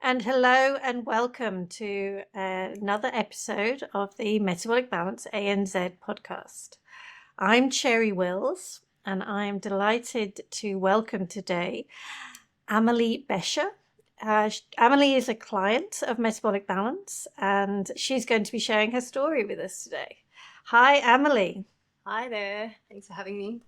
And hello and welcome to another episode of the Metabolic Balance ANZ podcast. I'm Cherry Wills and I'm delighted to welcome today Amelie Becher. Amelie is a client of Metabolic Balance and she's going to be sharing her story with us today. Hi, Amelie. Hi there. Thanks for having me.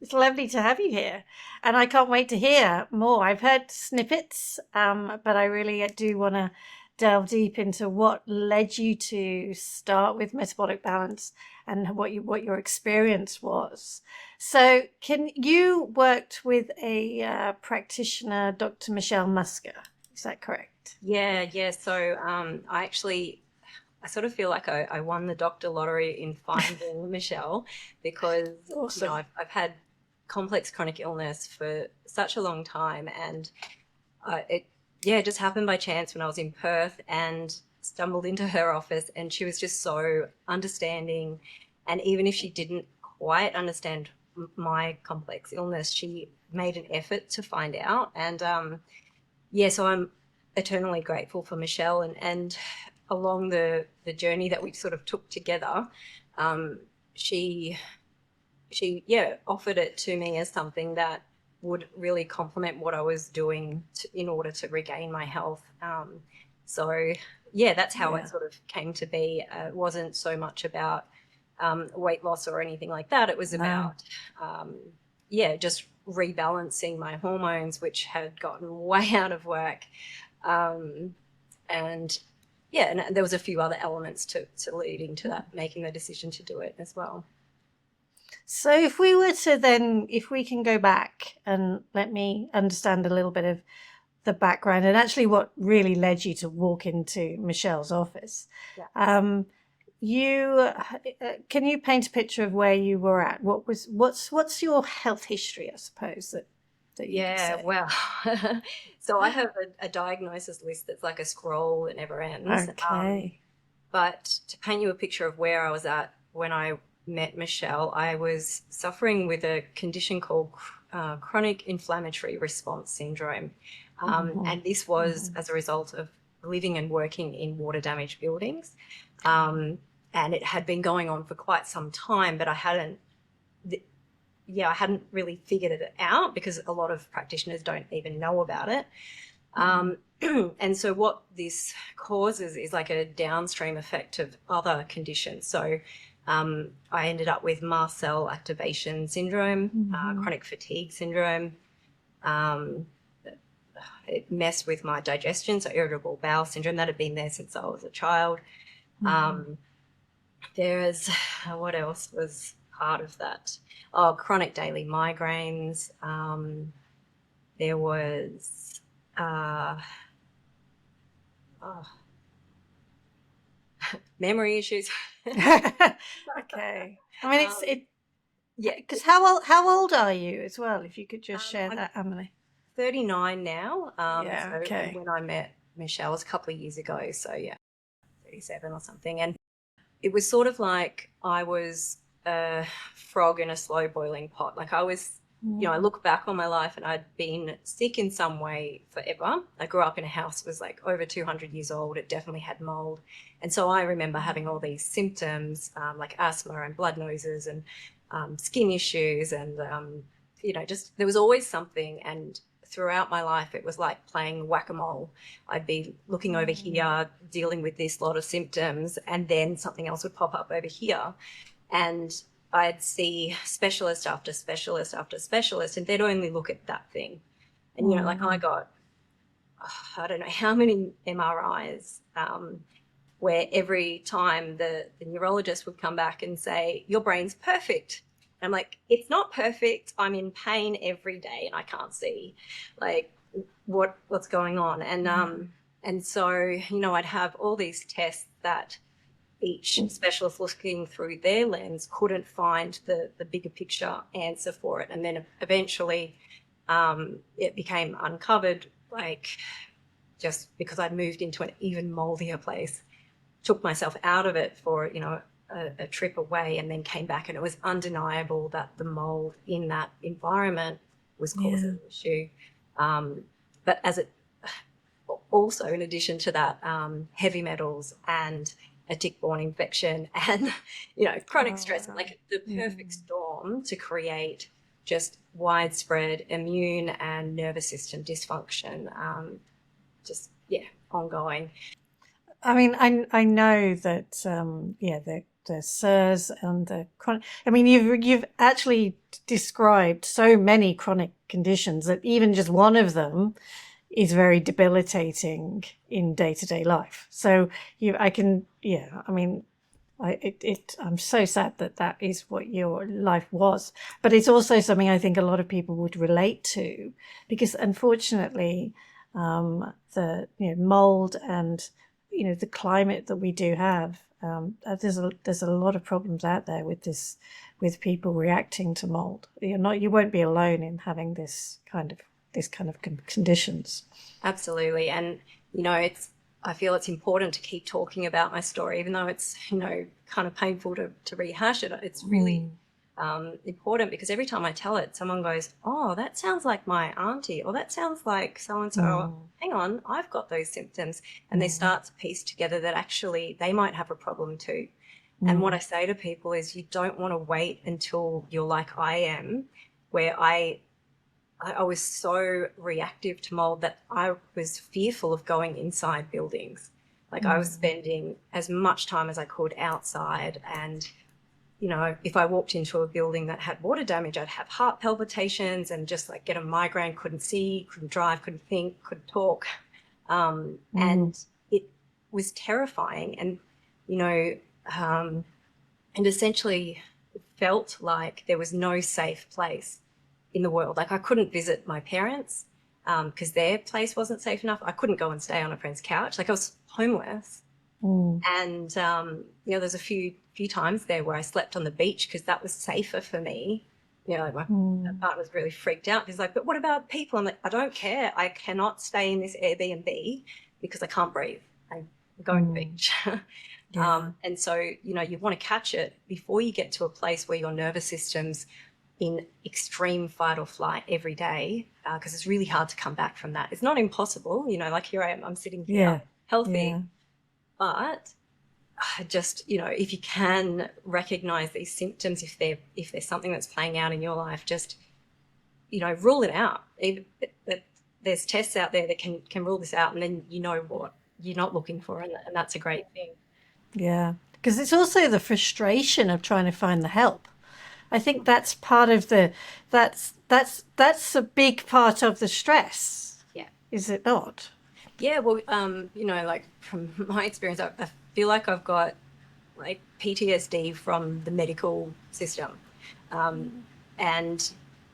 It's lovely to have you here, and I can't wait to hear more. I've heard snippets, but I really do want to delve deep into what led you to start with metabolic balance and what your experience was. So, can you worked with a practitioner, Dr. Michelle Musca? Is that correct? Yeah. So I sort of feel like I won the doctor lottery in finding Michelle because, Awesome. I've had complex chronic illness for such a long time. And it just happened by chance when I was in Perth and stumbled into her office, and she was just so understanding. And even if she didn't quite understand my complex illness, she made an effort to find out. And so I'm eternally grateful for Michelle, and along the journey that we sort of took together, she offered it to me as something that would really complement what I was doing in order to regain my health. That's how it sort of came to be. It wasn't so much about weight loss or anything like that. It was about just rebalancing my hormones, which had gotten way out of whack. And there was a few other elements to leading to that, making the decision to do it as well. So if we can go back and let me understand a little bit of the background and actually what really led you to walk into Michelle's office. Yeah. Can you paint a picture of where you were at? What's your health history, I suppose, that you could say? Well, so I have a diagnosis list that's like a scroll that never ends. Okay. But to paint you a picture of where I was at when I met Michelle, I was suffering with a condition called chronic inflammatory response syndrome. And this was as a result of living and working in water damaged buildings. And it had been going on for quite some time, but I hadn't really figured it out because a lot of practitioners don't even know about it. And so what this causes is like a downstream effect of other conditions. So I ended up with mast cell activation syndrome, chronic fatigue syndrome. It messed with my digestion, so irritable bowel syndrome. That had been there since I was a child. There's, what else was part of that? Oh, chronic daily migraines. There was, memory issues. Okay. I mean, because how old are you as well? If you could just share that, Amelie. 39 now. Okay. When I met Michelle was a couple of years ago, so 37 or something. And it was sort of like I was a frog in a slow boiling pot. Like I was, I look back on my life and I'd been sick in some way forever. I grew up in a house that was like over 200 years old. It definitely had mold. And so I remember having all these symptoms like asthma and blood noses and skin issues and, just there was always something. And throughout my life, it was like playing whack-a-mole. I'd be looking over here, dealing with this lot of symptoms, and then something else would pop up over here. And I'd see specialist after specialist after specialist, and they'd only look at that thing. And, I got, I don't know how many MRIs, where every time the neurologist would come back and say, your brain's perfect. I'm like, it's not perfect. I'm in pain every day and I can't see like what's going on. And so, I'd have all these tests that each specialist looking through their lens couldn't find the bigger picture answer for it. And then eventually it became uncovered, like just because I'd moved into an even moldier place, took myself out of it for, a trip away and then came back, and it was undeniable that the mold in that environment was causing the issue. But also, in addition to that, heavy metals and a tick-borne infection and, chronic stress, like the perfect storm to create just widespread immune and nervous system dysfunction, ongoing. I mean, I know that the CIRS and the chronic. I mean, you've actually described so many chronic conditions that even just one of them is very debilitating in day-to-day life. So I mean, I'm so sad that that is what your life was, but it's also something I think a lot of people would relate to, because unfortunately, the mold and the climate that we do have, there's a lot of problems out there with people reacting to mold. You won't be alone in having this kind of conditions. Absolutely. And, I feel it's important to keep talking about my story, even though it's, kind of painful to rehash it. It's really important, because every time I tell it, someone goes, oh, that sounds like my auntie, or that sounds like so-and-so. Hang on, I've got those symptoms. And they start to piece together that actually they might have a problem too. And what I say to people is, you don't want to wait until you're like I am, where I was so reactive to mold that I was fearful of going inside buildings. Like I was spending as much time as I could outside. And, if I walked into a building that had water damage, I'd have heart palpitations and just like get a migraine, couldn't see, couldn't drive, couldn't think, couldn't talk. And it was terrifying. And, and essentially felt like there was no safe place in the world. Like I couldn't visit my parents because their place wasn't safe enough. I couldn't go and stay on a friend's couch. Like I was homeless. And there's a few times there where I slept on the beach because that was safer for me. Like my partner was really freaked out. He's like, but what about people? I'm like, I don't care. I cannot stay in this Airbnb because I can't breathe. I'm going to the beach. And so, you want to catch it before you get to a place where your nervous system's in extreme fight or flight every day, because it's really hard to come back from that. It's not impossible, like here I am, I'm sitting here healthy, but just, if you can recognize these symptoms, if there's something that's playing out in your life, just, rule it out. There's tests out there that can rule this out, and then what you're not looking for, and that's a great thing. Yeah, because it's also the frustration of trying to find the help. I think that's part of that's a big part of the stress. Yeah. Is it not? Yeah, well, like from my experience, I feel like I've got like PTSD from the medical system. And,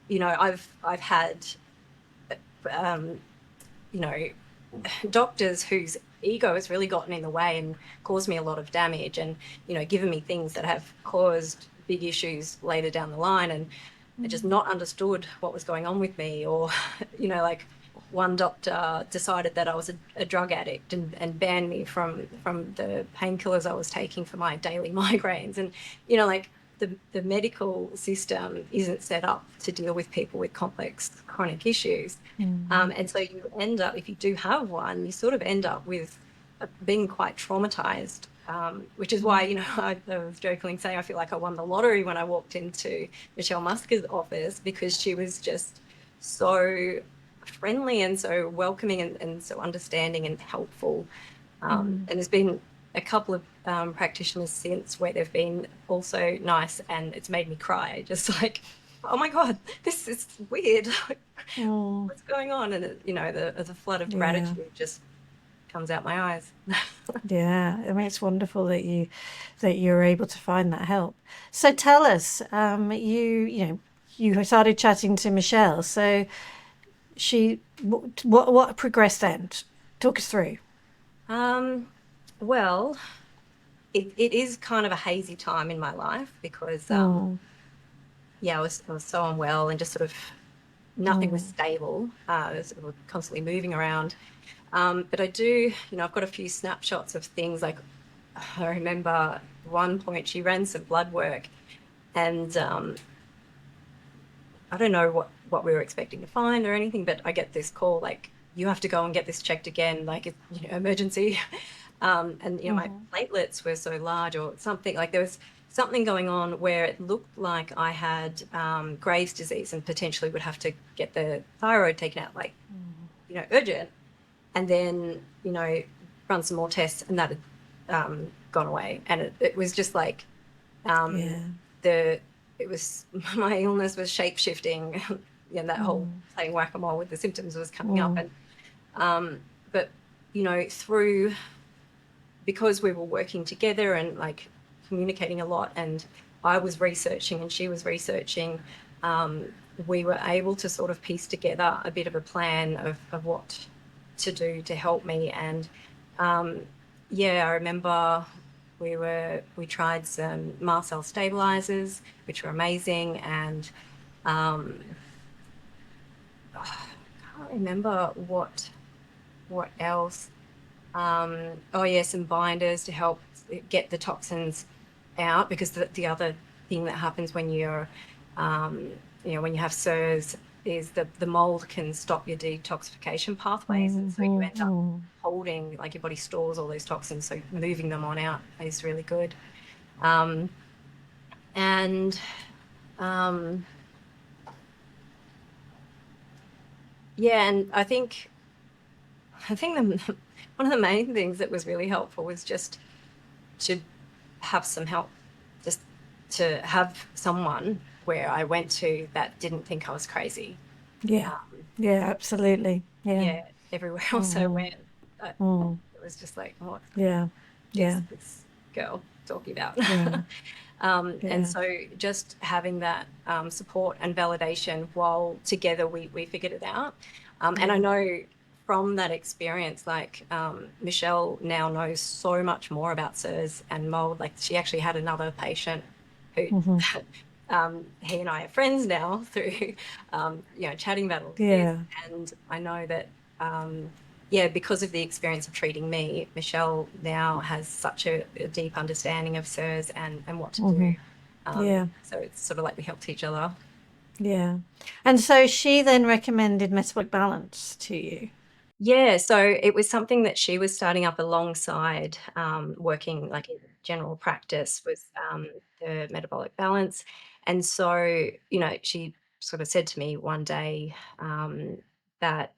I've had, doctors whose ego has really gotten in the way and caused me a lot of damage, and, given me things that have caused big issues later down the line, and I just not understood what was going on with me. Or, like one doctor decided that I was a drug addict and banned me from the painkillers I was taking for my daily migraines. And, like the medical system isn't set up to deal with people with complex chronic issues. And so you end up, if you do have one, you sort of end up with being quite traumatized. Which is why, I was jokingly saying I feel like I won the lottery when I walked into Michelle Musca's office, because she was just so friendly and so welcoming and so understanding and helpful. And there's been a couple of practitioners since where they've been also nice, and it's made me cry, just like, oh my God, this is weird. What's going on? And, the flood of gratitude just comes out my eyes. Yeah, I mean, it's wonderful that you're able to find that help. So tell us, you started chatting to Michelle. So what progressed then? Talk us through. Well, it is kind of a hazy time in my life, because I was so unwell, and just sort of nothing was stable. I was sort of constantly moving around. But I do, I've got a few snapshots of things. Like I remember at one point she ran some blood work, and I don't know what we were expecting to find or anything, but I get this call like you have to go and get this checked again, like it's, you know, emergency. And you know, my platelets were so large or something, like there was something going on where it looked like I had Graves' disease and potentially would have to get the thyroid taken out, like, you know, urgent. And then, you know, run some more tests, and that had gone away. And it was just like Yeah. it was my illness was shape shifting. You know, that whole playing whack-a-mole with the symptoms was coming up. And but you know, because we were working together and like communicating a lot, and I was researching and she was researching, we were able to sort of piece together a bit of a plan of what to do to help me. And yeah, I remember we tried some mast cell stabilizers, which were amazing. And I can't remember what else. Oh yeah, some binders to help get the toxins out, because the other thing that happens when you're, you know, when you have CIRS is the mold can stop your detoxification pathways, and so you end up holding, like your body stores all those toxins, so moving them on out is really good. And yeah, and I think one of the main things that was really helpful was just to have some help, just to have someone where I went to that didn't think I was crazy. Yeah. Yeah, absolutely. Yeah. Yeah, everywhere else I went, it was just like, what Yeah. is Yeah. this girl talking about? Yeah. And so just having that support and validation while together we figured it out. And I know from that experience, like Michelle now knows so much more about CIRS and mold. Like she actually had another patient who he and I are friends now through you know, chatting about all this. Yeah. And I know that yeah, because of the experience of treating me, Michelle now has such a deep understanding of CIRS and what to do. Yeah. So it's sort of like we helped each other. Yeah. And so she then recommended Metabolic Balance to you. Yeah, so it was something that she was starting up alongside working like in general practice, was the Metabolic Balance. And so, you know, she sort of said to me one day that,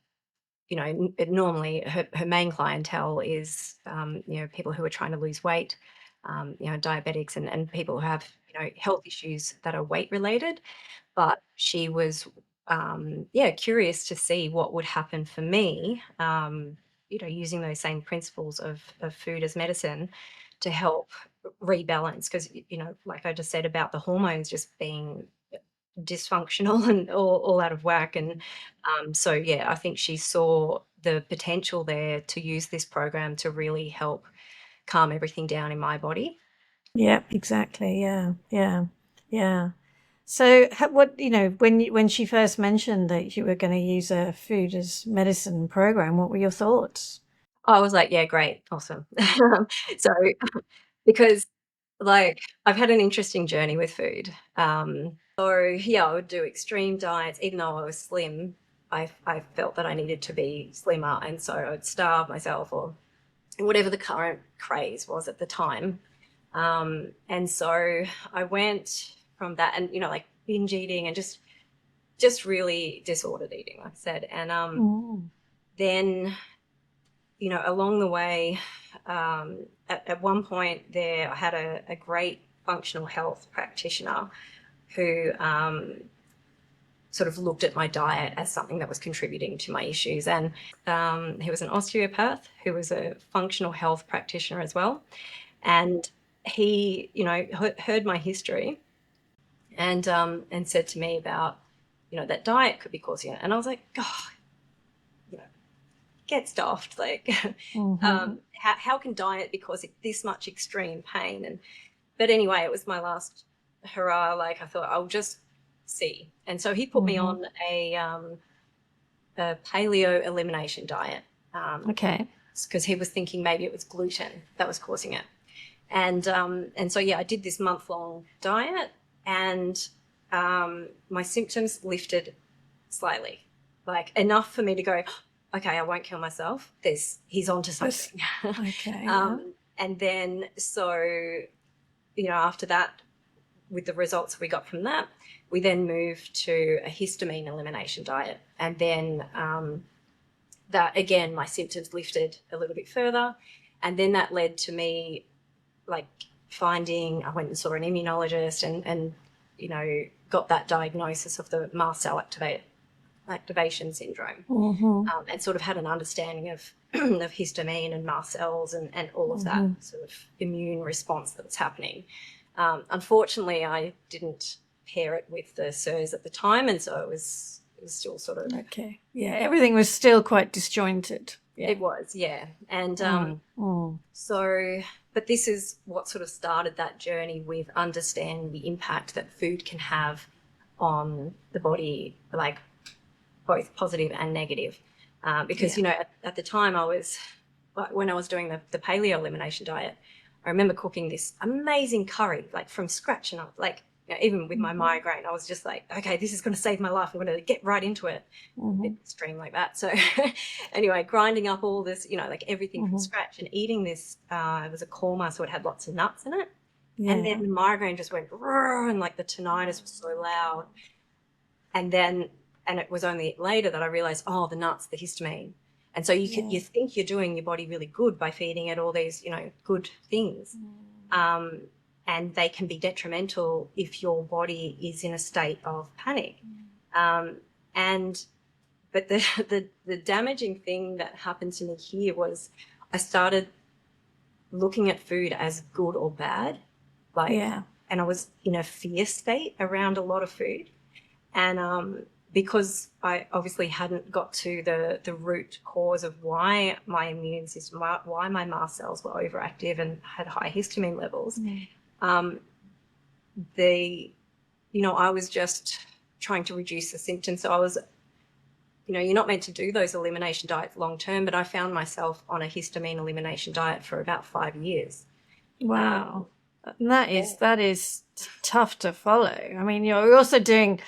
you know, normally her main clientele is, you know, people who are trying to lose weight, you know, diabetics and people who have, you know, health issues that are weight related. But she was, yeah, curious to see what would happen for me, you know, using those same principles of food as medicine to help rebalance. Because, you know, like I just said about the hormones just being dysfunctional and all out of whack. And so, yeah, I think she saw the potential there to use this program to really help calm everything down in my body. Yeah, exactly. Yeah. Yeah. Yeah. So what, you know, when she first mentioned that you were going to use a food as medicine program, what were your thoughts? I was like, yeah, great, awesome. So, because like I've had an interesting journey with food. So yeah, I would do extreme diets, even though I was slim. I felt that I needed to be slimmer, and so I'd starve myself or whatever the current craze was at the time. And so I went from that, and you know, like binge eating and just really disordered eating, like I said. And then, you know, along the way, at one point there, I had a great functional health practitioner who sort of looked at my diet as something that was contributing to my issues. And he was an osteopath who was a functional health practitioner as well. And he, you know, heard my history and said to me about, you know, that diet could be causing it. And I was like, God, you know, get stuffed. Like, how can diet be causing this much extreme pain? And but anyway, it was my last hurrah. Like I thought I'll just see. And so he put me on a paleo elimination diet. Okay. Because he was thinking maybe it was gluten that was causing it. And so yeah, I did this month-long diet, and my symptoms lifted slightly, like enough for me to go, okay, I won't kill myself. He's onto something. Okay. And then, so, after that, with the results we got from that, we then moved to a histamine elimination diet. And then that, again, my symptoms lifted a little bit further. And then that led to me, like, I went and saw an immunologist and got that diagnosis of the mast cell activation syndrome, and sort of had an understanding of of histamine and mast cells and all of that sort of immune response that was happening. Unfortunately, I didn't pair it with the CIRS at the time, and so it was still sort of okay. Yeah, everything was still quite disjointed. Yeah. It was, yeah, and so. But this is what sort of started that journey with understanding the impact that food can have on the body, like both positive and negative. Because, at the time when I was doing the paleo elimination diet, I remember cooking this amazing curry, like from scratch. And I was like, even with my migraine, I was just like, okay, this is going to save my life. I'm going to get right into it. A bit extreme like that. So anyway, grinding up all this, like everything from scratch and eating this, it was a korma, so it had lots of nuts in it. Yeah. And then the migraine just went, and like the tinnitus was so loud. And it was only later that I realized, the nuts, the histamine. And so you think you're doing your body really good by feeding it all these, good things. And they can be detrimental if your body is in a state of panic. But the damaging thing that happened to me here was I started looking at food as good or bad. And I was in a fear state around a lot of food. And because I obviously hadn't got to the root cause of why my immune system, why my mast cells were overactive and had high histamine levels, I was just trying to reduce the symptoms. So I was, you're not meant to do those elimination diets long term, but I found myself on a histamine elimination diet for about 5 years. Wow. That is tough to follow. I mean, you're also doing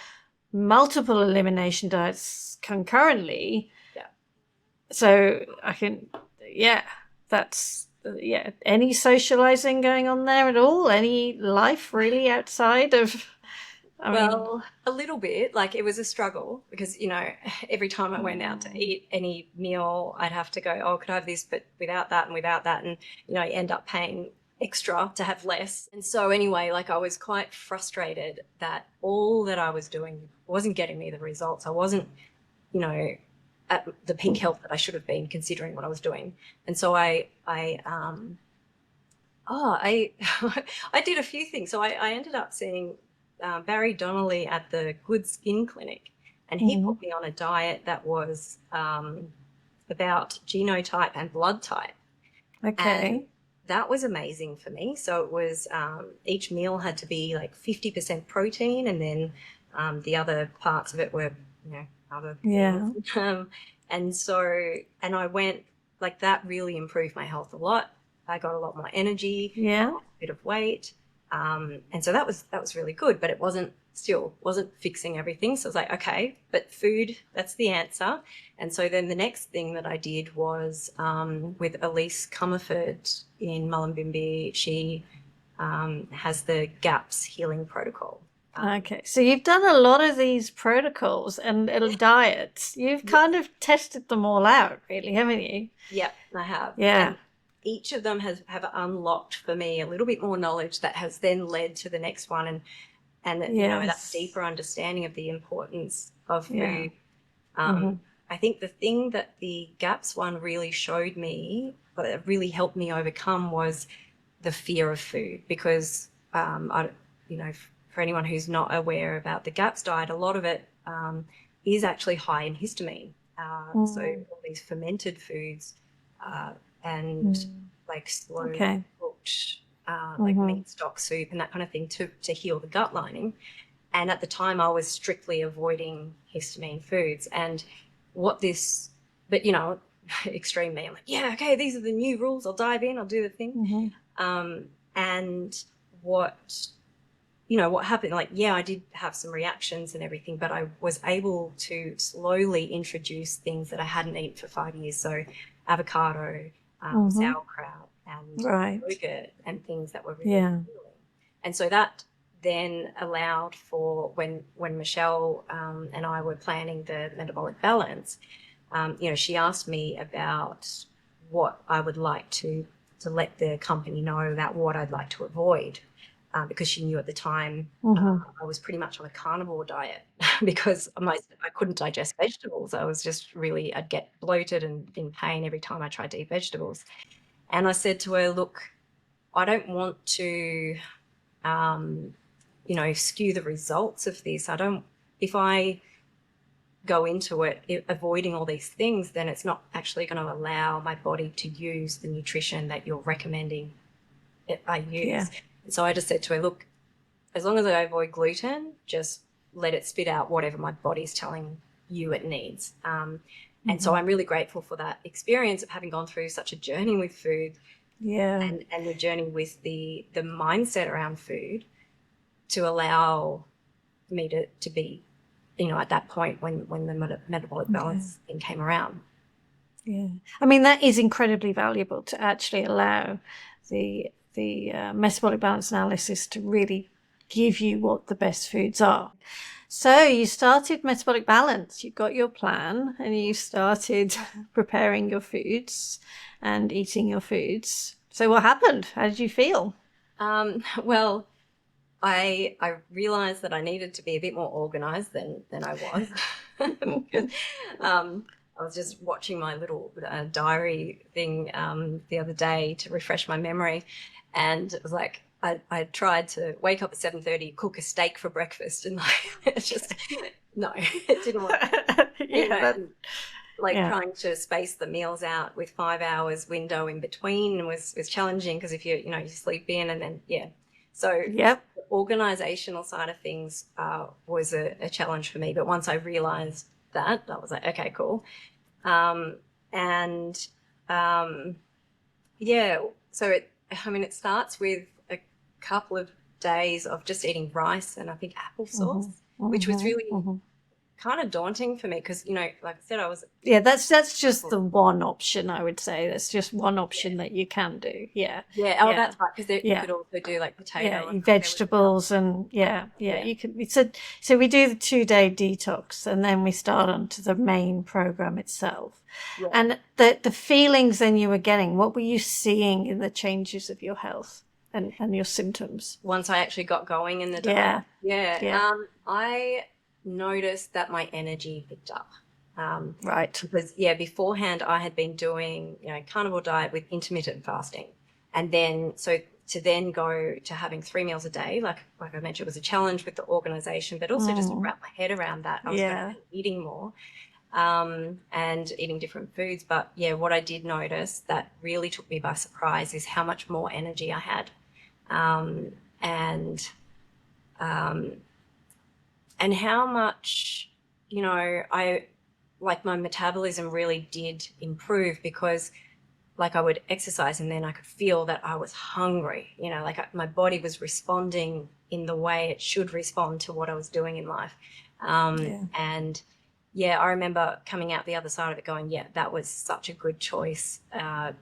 multiple elimination diets concurrently. Yeah. So any socializing going on there at all? Any life really outside of? A little bit. Like, it was a struggle because, every time I went out to eat any meal, I'd have to go, could I have this, but without that and without that. And, you end up paying extra to have less. And so anyway, like, I was quite frustrated that all that I was doing wasn't getting me the results. I wasn't, at the peak health that I should have been, considering what I was doing. And so I did a few things. So I ended up seeing Barry Donnelly at the Good Skin Clinic, and he put me on a diet that was about genotype and blood type. Okay. And that was amazing for me. So it was each meal had to be like 50% protein, and then the other parts of it were, other things. And I went, like, that really improved my health a lot. I got a lot more energy, a bit of weight. And so that was really good, but it wasn't fixing everything. So I was like, okay, but food, that's the answer. And so then the next thing that I did was with Elise Comerford in Mullumbimby. She has the GAPS healing protocol. Okay, so you've done a lot of these protocols and diets. You've kind of tested them all out, really, haven't you? Yeah, I have. Yeah. And each of them have unlocked for me a little bit more knowledge that has then led to the next one, and that deeper understanding of the importance of food. I think the thing that the GAPS one really showed me, but it really helped me overcome, was the fear of food, because for anyone who's not aware about the GAPS diet, a lot of it is actually high in histamine. So all these fermented foods and like slow cooked, like meat stock soup and that kind of thing to heal the gut lining. And at the time I was strictly avoiding histamine foods. And extreme me, I'm like, yeah, okay, these are the new rules. I'll dive in, I'll do the thing. And what what happened, like, yeah, I did have some reactions and everything, but I was able to slowly introduce things that I hadn't eaten for 5 years. So avocado, sauerkraut, and Right. yogurt, and things that were really Yeah. healing. And so that then allowed for when Michelle and I were planning the Metabolic Balance, she asked me about what I would like to let the company know about what I'd like to avoid. Because she knew at the time I was pretty much on a carnivore diet because I couldn't digest vegetables. I'd get bloated and in pain every time I tried to eat vegetables. And I said to her, look, I don't want to, skew the results of this. If I go into it avoiding all these things, then it's not actually going to allow my body to use the nutrition that you're recommending I use. Yeah. So I just said to her, look, as long as I avoid gluten, just let it spit out whatever my body's telling you it needs. And so I'm really grateful for that experience of having gone through such a journey with food. Yeah. And the journey with the mindset around food to allow me to be, at that point when the metabolic balance thing came around. Yeah. I mean, that is incredibly valuable to actually allow the metabolic balance analysis to really give you what the best foods are. So you started metabolic balance, you got your plan, and you started preparing your foods and eating your foods. So what happened? How did you feel? Well, I realized that I needed to be a bit more organized than I was. Because, I was just watching my little diary thing the other day to refresh my memory, and it was like I tried to wake up at 7:30, cook a steak for breakfast, and it's just no, it didn't work. Trying to space the meals out with 5 hours window in between was challenging because if you sleep in and then so the organizational side of things was a challenge for me. But once I realized that, I was like, okay, cool. So it starts with a couple of days of just eating rice and I think applesauce, which was really kind of daunting for me because, like I said, I was... Yeah, that's just the one option, I would say. That's just one option that you can do. Yeah. Yeah. Oh, that's right. Because you could also do like potato and vegetables and you can. So we do the 2-day detox and then we start onto the main program itself. Yeah. And the feelings then you were getting, what were you seeing in the changes of your health and your symptoms? Once I actually got going in the diet. Yeah. I noticed that my energy picked up. Right. Because beforehand I had been doing carnivore diet with intermittent fasting, and then to then go to having 3 meals a day, like I mentioned, it was a challenge with the organization, but also just to wrap my head around that. I was going to be eating more and eating different foods. But what I did notice that really took me by surprise is how much more energy I had, and how much, my metabolism really did improve because I would exercise and then I could feel that I was hungry, my body was responding in the way it should respond to what I was doing in life. And I remember coming out the other side of it going, that was such a good choice and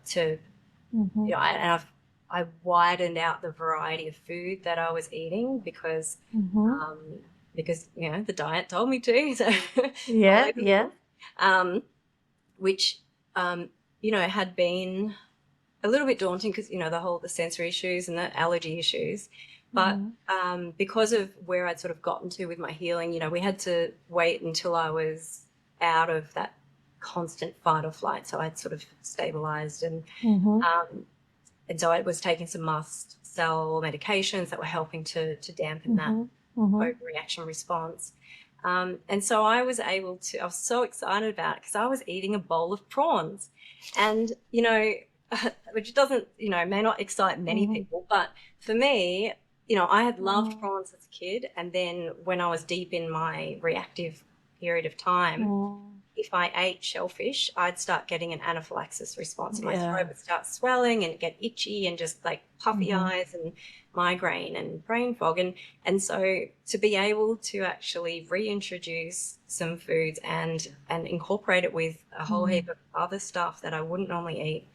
I widened out the variety of food that I was eating because the diet told me to. So which had been a little bit daunting because the sensory issues and the allergy issues, but because of where I'd sort of gotten to with my healing, we had to wait until I was out of that constant fight or flight, so I'd sort of stabilized and so I was taking some mast cell medications that were helping to dampen that overreaction response. And so I was so excited about it because I was eating a bowl of prawns. And, which doesn't, may not excite many people, but for me, I had loved prawns as a kid. And then when I was deep in my reactive period of time, if I ate shellfish, I'd start getting an anaphylaxis response. My Yeah. throat would start swelling and get itchy and just like puffy eyes and migraine and brain fog. And so to be able to actually reintroduce some foods and incorporate it with a whole heap of other stuff that I wouldn't normally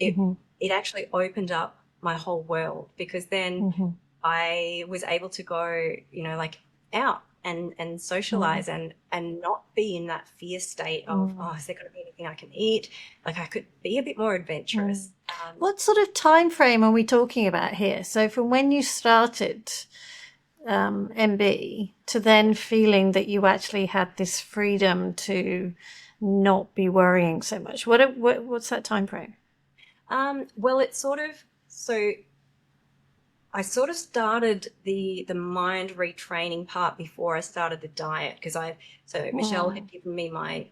eat, it actually opened up my whole world, because then I was able to go, like out and socialize and not be in that fear state of, oh, is there going to be anything I can eat? Like I could be a bit more adventurous. What sort of time frame are we talking about here? So from when you started MB to then feeling that you actually had this freedom to not be worrying so much. What's that time frame? Well, it's so I sort of started the mind retraining part before I started the diet, because Michelle had given me my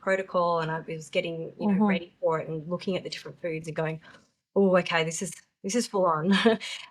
protocol, and I was getting ready for it and looking at the different foods and going, oh, okay, this is full on.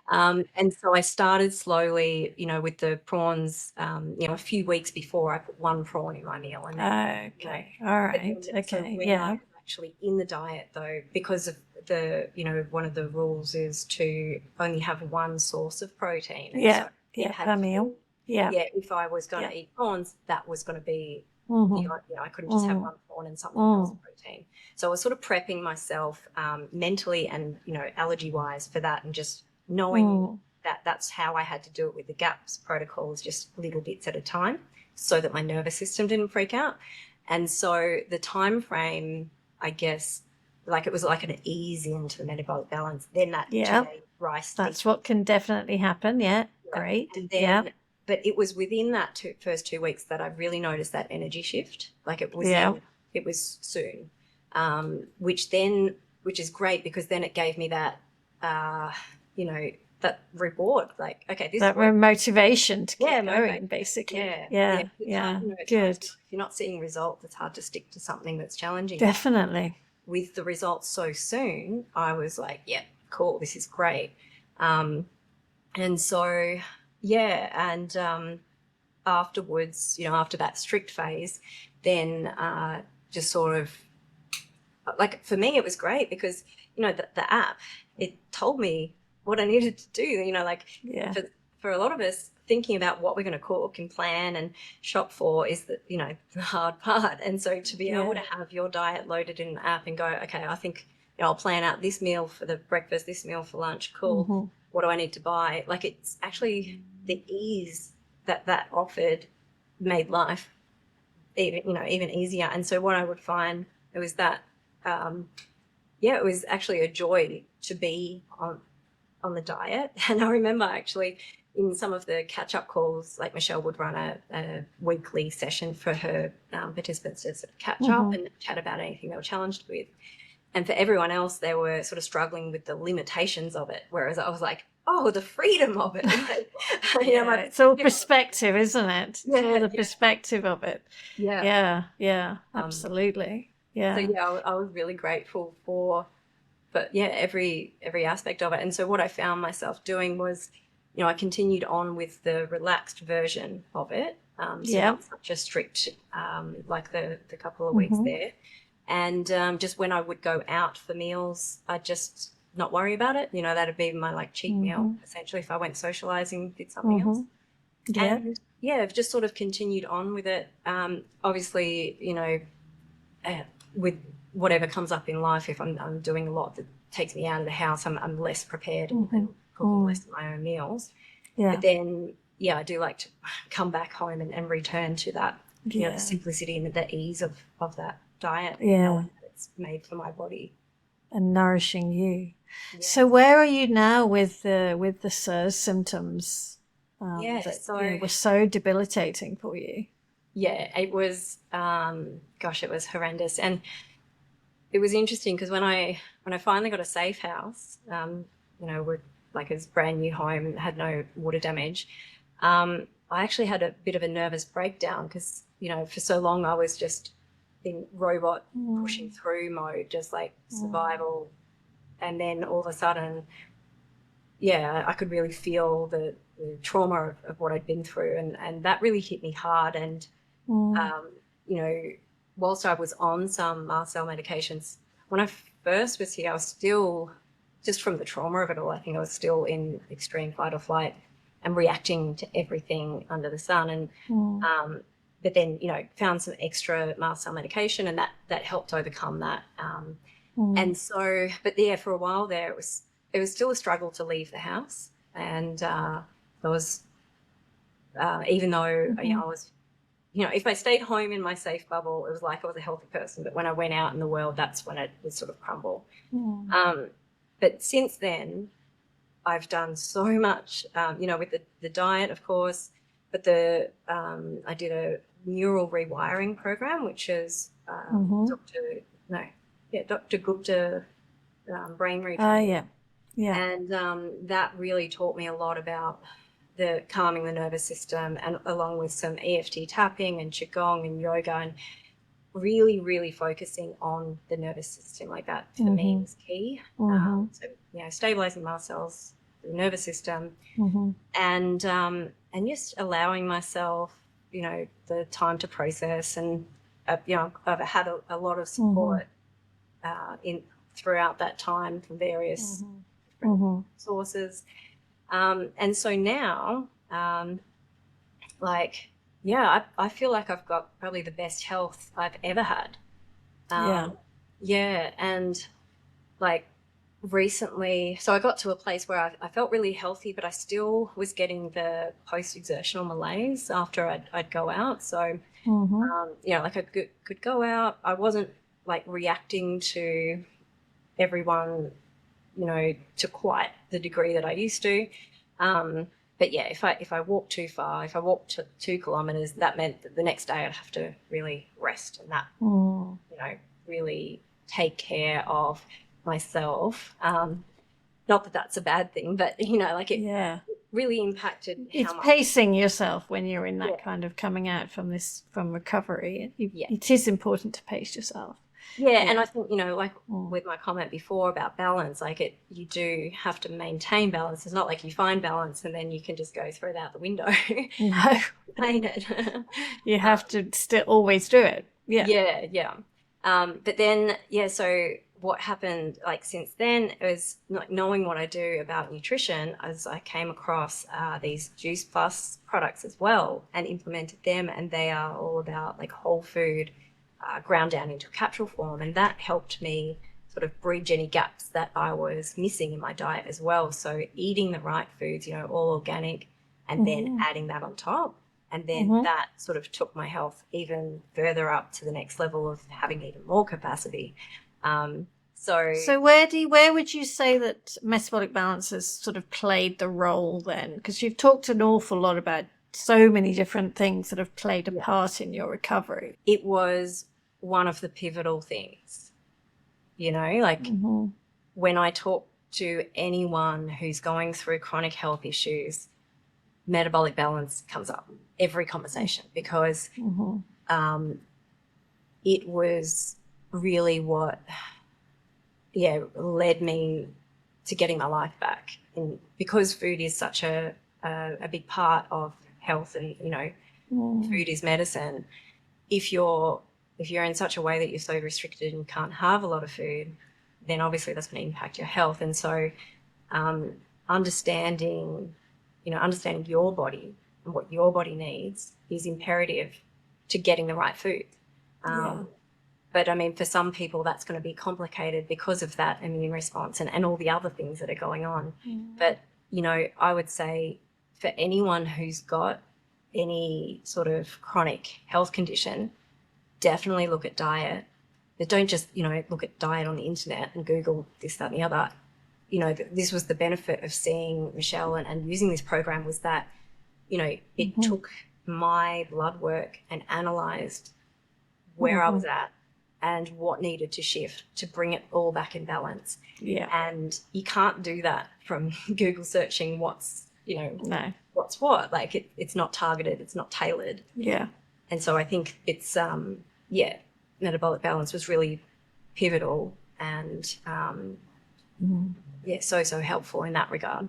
And so I started slowly, with the prawns. A few weeks before, I put one prawn in my meal, and then, Okay, all right, so okay, when I was actually in the diet, though, because of the one of the rules is to only have one source of protein. And so per meal. If I was going to eat prawns, that was going to be, I couldn't just have one prawn and something else protein. So I was sort of prepping myself mentally and, allergy wise for that, and just knowing that that's how I had to do it with the GAPS protocols, just little bits at a time, so that my nervous system didn't freak out. And so the time frame, I guess, like it was like an ease into the metabolic balance. Then that 2-day rice. That's what can definitely happen. Yeah, great. And then, but it was within that first 2 weeks that I really noticed that energy shift. Like it was, it was soon, which is great, because then it gave me that, that reward. Like, okay, this that motivation to keep going, basically. Yeah. Good. If you're not seeing results, it's hard to stick to something that's challenging. Definitely. With the results so soon, I was like, yeah, cool, this is great. And so, afterwards, after that strict phase, then just sort of, like, for me, it was great, because, the app, it told me what I needed to do, for a lot of us, thinking about what we're going to cook and plan and shop for is the hard part. And so to be able to have your diet loaded in an app and go, okay, I think I'll plan out this meal for the breakfast, this meal for lunch, cool. What do I need to buy? Like, it's actually the ease that offered made life even easier. And so what I would find, it was that it was actually a joy to be on the diet. And I remember actually in some of the catch-up calls, like Michelle would run a weekly session for her participants to sort of catch up and chat about anything they were challenged with. And for everyone else, they were sort of struggling with the limitations of it, whereas I was like, oh, the freedom of it. It's all perspective, isn't it? It's all the perspective of it. Yeah, absolutely. So I was really grateful for every aspect of it. And so what I found myself doing was, I continued on with the relaxed version of it. Not such a strict, like the couple of weeks there. And just when I would go out for meals, I'd just not worry about it. That'd be my like cheat meal, essentially, if I went socializing, did something else. And I've just sort of continued on with it. Obviously, with whatever comes up in life, if I'm doing a lot that takes me out of the house, I'm less prepared and cooking less of my own meals. But then, I do like to come back home and return to that, the simplicity and the ease of that diet. That it's made for my body. And nourishing you. So where are you now with the CIRS symptoms that were so debilitating for you? Yeah, it was, it was horrendous. And it was interesting because when I finally got a safe house, we're like a brand new home, had no water damage, I actually had a bit of a nervous breakdown because, for so long I was just in robot pushing through mode, just like survival. And then all of a sudden, I could really feel the trauma of what I'd been through. And that really hit me hard. And, whilst I was on some mast cell medications, when I first was here, I was still, just from the trauma of it all, I think I was still in extreme fight or flight and reacting to everything under the sun. And but then, found some extra mast cell medication, and that helped overcome that. And so, but yeah, for a while there, it was still a struggle to leave the house. And there was, even though, I was, if I stayed home in my safe bubble, it was like I was a healthy person. But when I went out in the world, that's when it would sort of crumble. But since then, I've done so much, with the diet, of course, but I did a neural rewiring program, which is Dr. Gupta brain retraining. Yeah. And that really taught me a lot about the calming the nervous system, and along with some EFT tapping and Qigong and yoga, and really, really focusing on the nervous system. Like that for me was key. So, stabilizing mast cells, the nervous system, and just allowing myself, the time to process. And I've had a lot of support throughout that time from various different sources. And so now, I feel like I've got probably the best health I've ever had. And like recently, so I got to a place where I felt really healthy, but I still was getting the post-exertional malaise after I'd go out. So, like I could go out. I wasn't like reacting to everyone, to quite the degree that I used to. But yeah, if I walked too far, if I walked 2 kilometers, that meant that the next day I'd have to really rest, and that, really take care of myself. Not that that's a bad thing, but it really impacted. It's pacing yourself when you're in that kind of coming out from recovery. It is important to pace yourself. And I think, with my comment before about balance, you do have to maintain balance. It's not like you find balance and then you can just go throw it out the window. No. Pain it. You have to still always do it. But then, so what happened, since then, was knowing what I do about nutrition, as I came across these Juice Plus products as well and implemented them, and they are all about whole food, ground down into capsule form, and that helped me sort of bridge any gaps that I was missing in my diet as well. So eating the right foods, all organic, and then adding that on top, and then that sort of took my health even further up to the next level of having even more capacity. So where would you say that metabolic balance has sort of played the role then? Because you've talked an awful lot about so many different things that have played a part in your recovery. It was one of the pivotal things, when I talk to anyone who's going through chronic health issues, metabolic balance comes up every conversation, because it was really what led me to getting my life back. And because food is such a big part of health, and food is medicine, if you're in such a way that you're so restricted and can't have a lot of food, then obviously that's going to impact your health. And so understanding your body and what your body needs is imperative to getting the right food. But I mean, for some people that's going to be complicated because of that immune response and all the other things that are going on. But I would say for anyone who's got any sort of chronic health condition, definitely look at diet. But don't just, look at diet on the internet and Google this, that, and the other. This was the benefit of seeing Michelle and using this program, was that, it took my blood work and analysed where I was at and what needed to shift to bring it all back in balance. And you can't do that from Google searching what's what. It's not targeted, it's not tailored. And so I think it's metabolic balance was really pivotal and so helpful in that regard.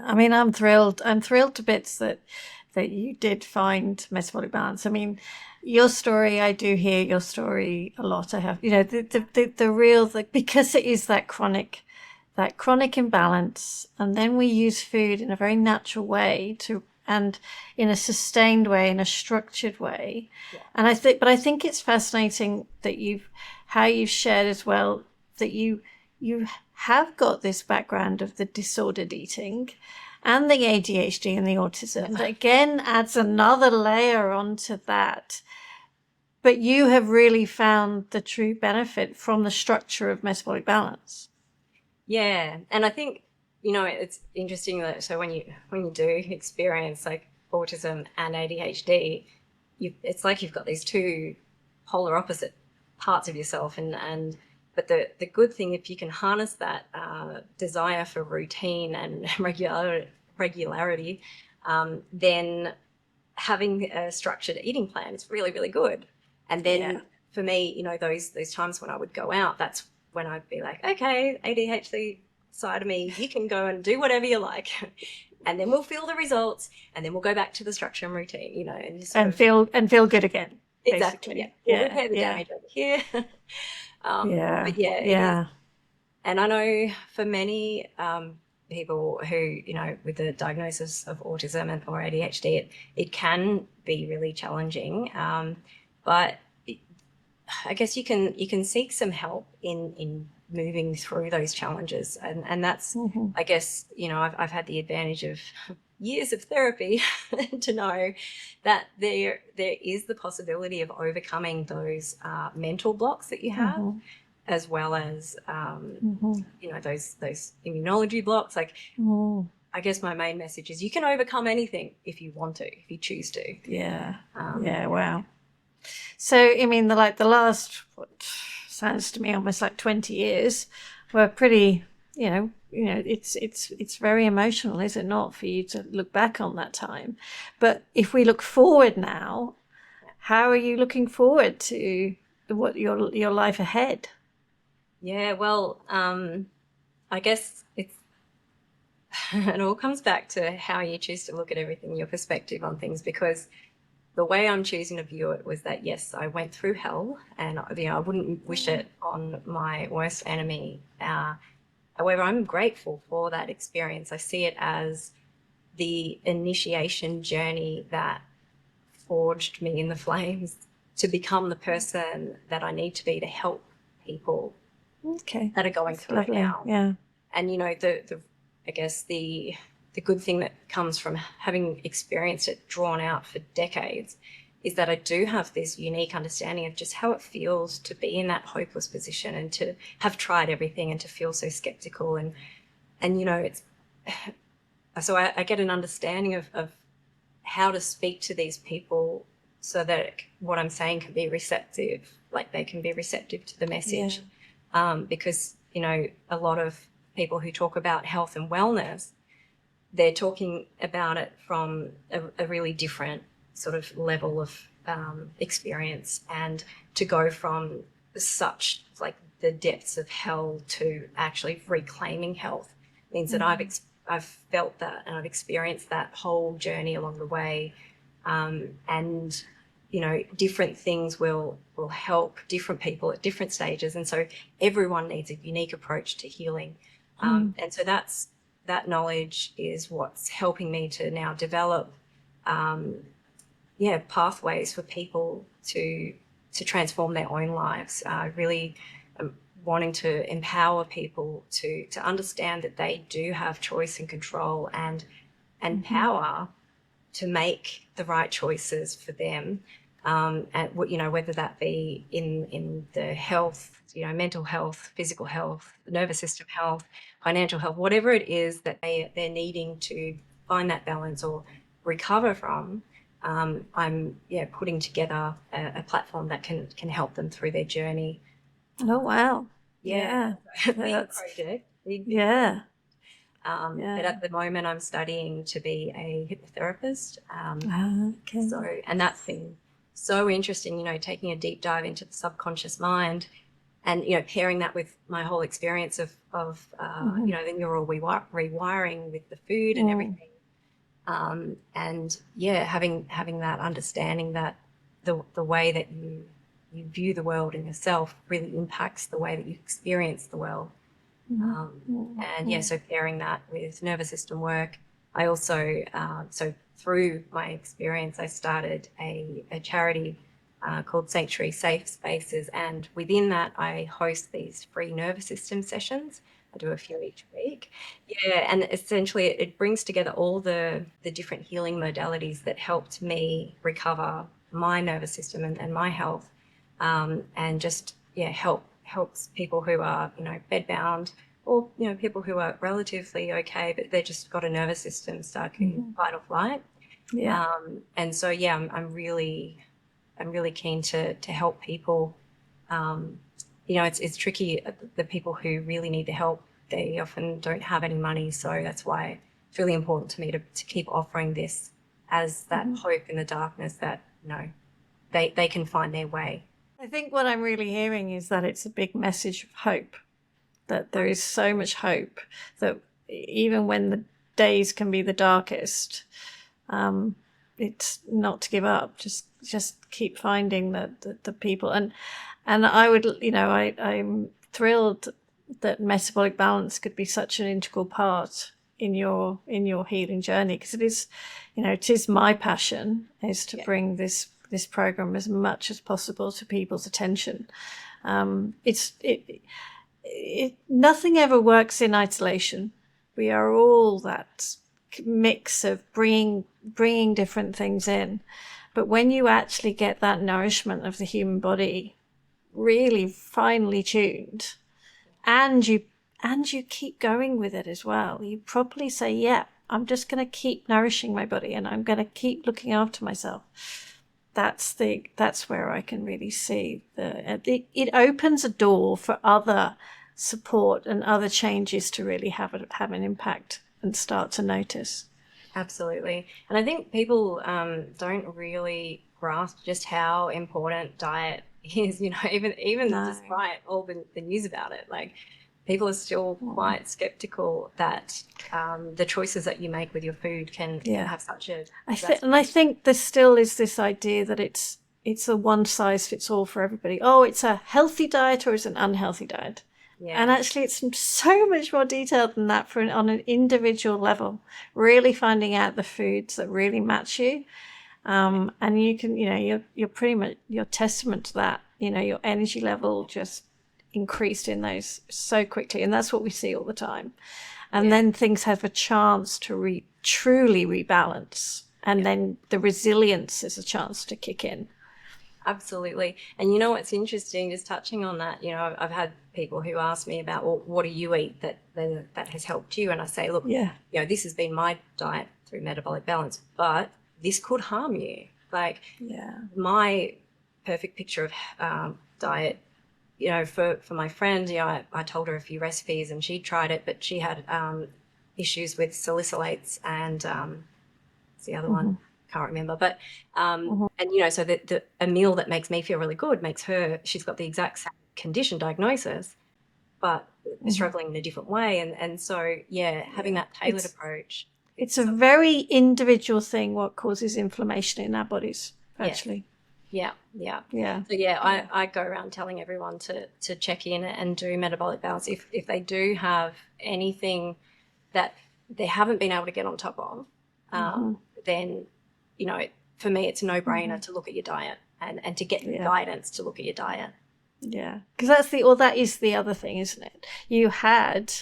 I mean, I'm thrilled to bits that that you did find metabolic balance. I mean, your story, I do hear your story a lot. I have, the real, because it is that chronic imbalance, and then we use food in a very natural way and in a sustained way, in a structured way. Yeah. And I think it's fascinating that how you've shared as well that you have got this background of the disordered eating and the ADHD and the autism. That again adds another layer onto that. But you have really found the true benefit from the structure of metabolic balance. Yeah, and I think, it's interesting that when you do experience like autism and ADHD, it's like you've got these two polar opposite parts of yourself, but the good thing, if you can harness that desire for routine and regularity, then having a structured eating plan is really, really good. And then for me, those times when I would go out, that's when I'd be like, okay, ADHD side of me, you can go and do whatever you like. And then we'll feel the results, and then we'll go back to the structure and routine, and feel good again. Exactly. Basically. We'll repair the damage over here. And I know for many people who, with the diagnosis of autism or ADHD, it can be really challenging. But I guess you can seek some help in moving through those challenges, and that's I guess I've had the advantage of years of therapy to know that there is the possibility of overcoming those mental blocks that you have, as well as those immunology blocks. Like I guess my main message is you can overcome anything if you want to, if you choose to. Wow. So, I mean, the last, what sounds to me almost like 20 years were pretty, it's very emotional, is it not, for you to look back on that time? But if we look forward now, how are you looking forward to what your life ahead? Yeah, well, I guess it all comes back to how you choose to look at everything, your perspective on things, because the way I'm choosing to view it was that, yes, I went through hell, and I wouldn't wish it on my worst enemy. However, I'm grateful for that experience. I see it as the initiation journey that forged me in the flames to become the person that I need to be to help people that are going through it now. Yeah. And I guess the good thing that comes from having experienced it drawn out for decades is that I do have this unique understanding of just how it feels to be in that hopeless position and to have tried everything and to feel so skeptical. And it's so I get an understanding of how to speak to these people so that what I'm saying can be receptive, like they can be receptive to the message. Because, a lot of people who talk about health and wellness, they're talking about it from a really different sort of level of experience, and to go from such like the depths of hell to actually reclaiming health means that I've felt that and I've experienced that whole journey along the way, and different things will help different people at different stages, and so everyone needs a unique approach to healing, and so that knowledge is what's helping me to now develop pathways for people to transform their own lives. Really wanting to empower people to understand that they do have choice and control and power to make the right choices for them, and whether that be in the health, mental health, physical health, nervous system health, financial health, whatever it is that they're needing to find that balance or recover from. I'm putting together a platform that can help them through their journey. Oh wow! Big project. Big But at the moment, I'm studying to be a hypnotherapist. So, and that's been so interesting, taking a deep dive into the subconscious mind, and pairing that with my whole experience of the neural rewiring with the food and everything. And yeah, having that understanding that the way that you view the world and yourself really impacts the way that you experience the world. And yeah, so pairing that with nervous system work, I also, so through my experience, I started a charity called Sanctuary Safe Spaces. And within that, I host these free nervous system sessions. I do a few each week. Yeah, and essentially it brings together all the different healing modalities that helped me recover my nervous system and my health, and just, yeah, helps people who are, bedbound, or, people who are relatively okay, but they've just got a nervous system stuck in fight or flight. Yeah. And so, yeah, I'm really keen to help people. It's tricky. The people who really need the help, they often don't have any money. So that's why it's really important to me to keep offering this as that hope in the darkness that, they can find their way. I think what I'm really hearing is that it's a big message of hope, that there is so much hope that even when the days can be the darkest, it's not to give up. Just keep finding the people. And I would, I'm thrilled that metabolic balance could be such an integral part in your healing journey, because it is my passion is to bring this program as much as possible to people's attention. Nothing ever works in isolation. We are all that mix of bringing different things in. But when you actually get that nourishment of the human body really finely tuned, and you keep going with it as well, you properly say, yeah, I'm just going to keep nourishing my body and I'm going to keep looking after myself. That's where I can really see it opens a door for other support and other changes to really have an impact and start to notice. Absolutely. And I think people don't really grasp just how important diet is, even No. despite all the news about it. Like, people are still quite skeptical that the choices that you make with your food can have such a... I think there still is this idea that it's a one size fits all for everybody. Oh, it's a healthy diet or it's an unhealthy diet. Yeah. And actually it's so much more detailed than that on an individual level, really finding out the foods that really match you. And you can, you're pretty much, you're testament to that, your energy level just increased in those so quickly. And that's what we see all the time. And then things have a chance to truly rebalance. And then the resilience is a chance to kick in. Absolutely. And what's interesting, just touching on that, I've had people who ask me about, well, what do you eat that has helped you? And I say, look, this has been my diet through Metabolic Balance, but this could harm you. Like, my perfect picture of diet, for my friend, I told her a few recipes and she tried it, but she had issues with salicylates and what's the other one? Can't remember. But and so a meal that makes me feel really good makes her, she's got the exact same condition diagnosis, but struggling in a different way. And so having that tailored approach. It's a very individual thing what causes inflammation in our bodies, actually. Yeah. So I go around telling everyone to check in and do Metabolic Balance if they do have anything that they haven't been able to get on top of. Then, for me, it's a no-brainer to look at your diet and to get guidance to look at your diet. Yeah, because that is the other thing, isn't it? You had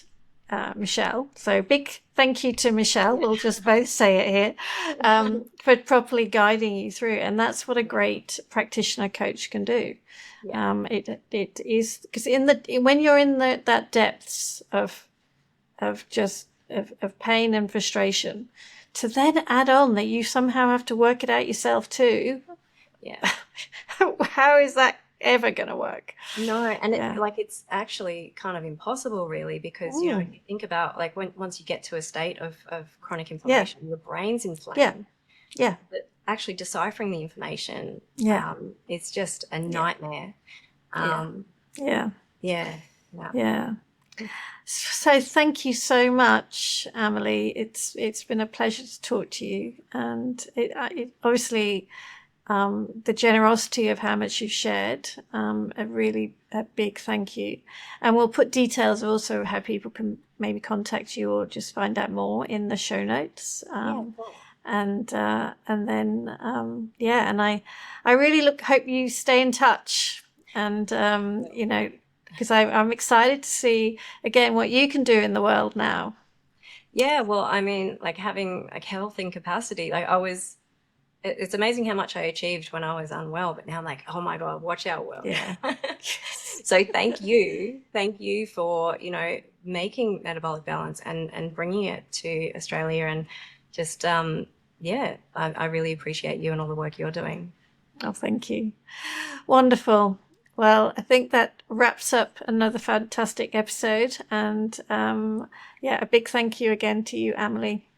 Michelle, so big thank you to Michelle. We'll just both say it here, for properly guiding you through, and that's what a great practitioner coach can do. It is, because when you're in that depths of pain and frustration, to then add on that you somehow have to work it out yourself too. How is that ever going to work? No, and it's actually kind of impossible, really, because you think about, like, once you get to a state of chronic inflammation, your brain's inflamed. But actually deciphering the information, it's just a nightmare. So thank you so much, Amelie. It's been a pleasure to talk to you, and it obviously the generosity of how much you've shared. A big thank you, and we'll put details also of how people can maybe contact you or just find out more in the show notes. Cool. And then and I really hope you stay in touch, and because I'm excited to see again what you can do in the world now. Yeah, well, I mean, like having like health in capacity, like it's amazing how much I achieved when I was unwell, but now I'm like, oh my God, watch our world. Yeah. So thank you for, making Metabolic Balance and bringing it to Australia, and just, I really appreciate you and all the work you're doing. Oh, thank you. Wonderful. Well, I think that wraps up another fantastic episode. And a big thank you again to you, Amelie.